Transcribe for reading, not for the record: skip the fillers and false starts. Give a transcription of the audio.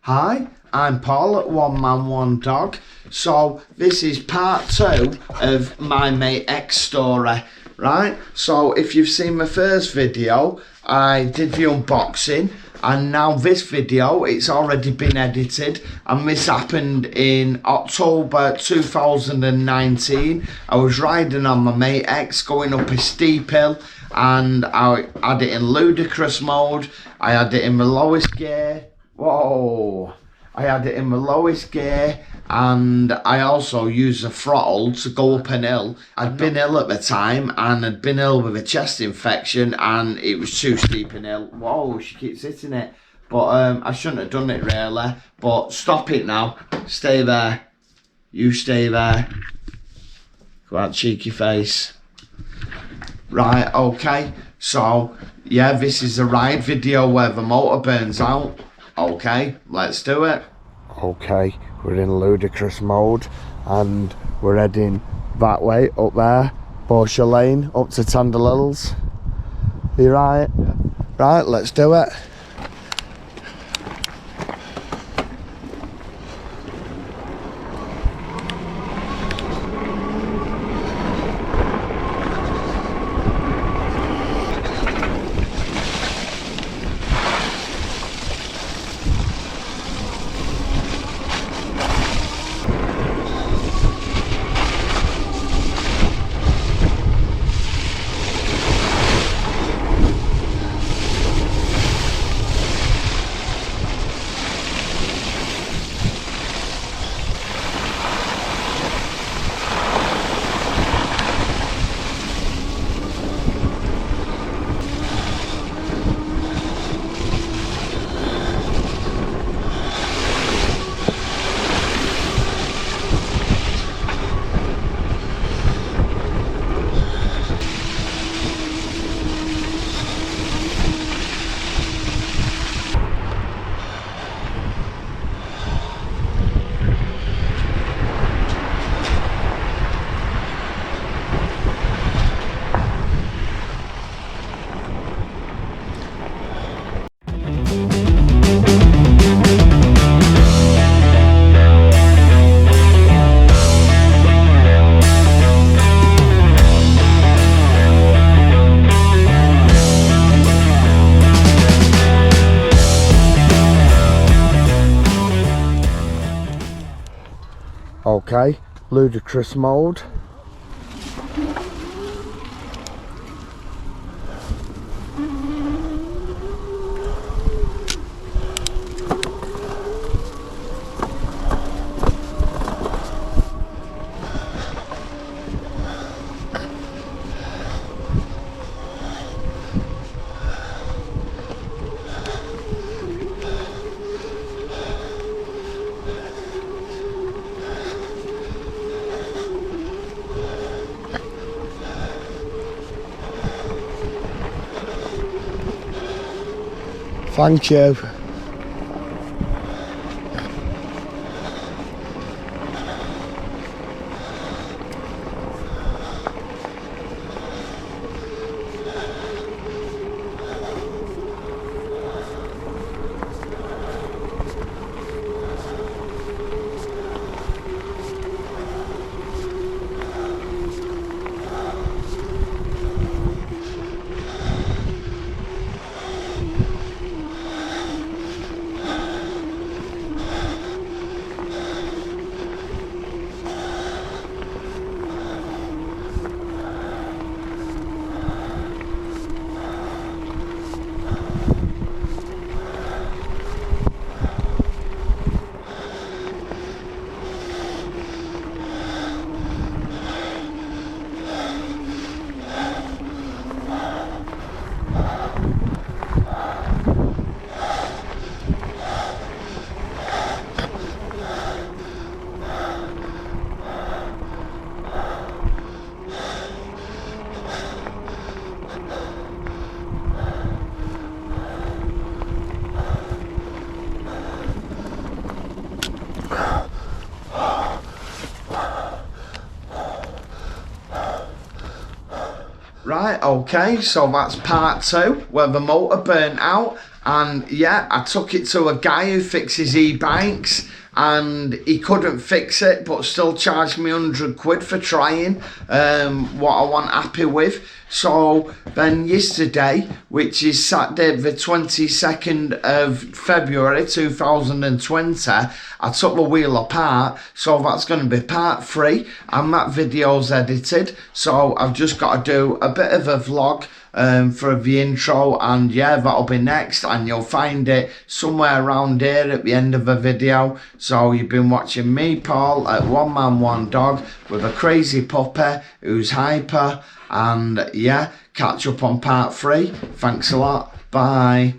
Hi, I'm Paul at One Man One Dog. So this is part 2 of my mate X story, right? So if you've seen my first video, I did the unboxing, and now this video, it's already been edited, and this happened in October 2019. I was riding on my mate X going up a steep hill, and I had it in ludicrous mode. I had it in my lowest gear. Whoa, I had it in my lowest gear, and I also used the throttle to go up an hill. I'd been ill at the time, and I'd been ill with a chest infection, and it was too steep an hill. Whoa, she keeps hitting it. But I shouldn't have done it really. But stop it now. Stay there. You stay there. Go out, cheeky face. Right, okay. So, yeah, this is a ride video where the motor burns out. Okay, let's do it. Okay, we're in ludicrous mode and we're heading that way up there, Borsha Lane, up to Tandalills. You right? Yeah. Right, let's do it. Okay, ludicrous mode. Thank you. Right, okay, so that's part 2 where the motor burnt out, And yeah, I took it to a guy who fixes e-bikes, and he couldn't fix it but still charged me 100 quid for trying what I wasn't happy with. So then yesterday, which is Saturday the 22nd of February 2020, I took the wheel apart, so that's going to be part 3, and that video's edited, so I've just got to do a bit of a vlog for the intro, and yeah, that'll be next, and you'll find it somewhere around here at the end of the video. So you've been watching me, Paul, at One Man One Dog, with a crazy puppy who's hyper, and yeah, catch up on part 3. Thanks a lot, bye.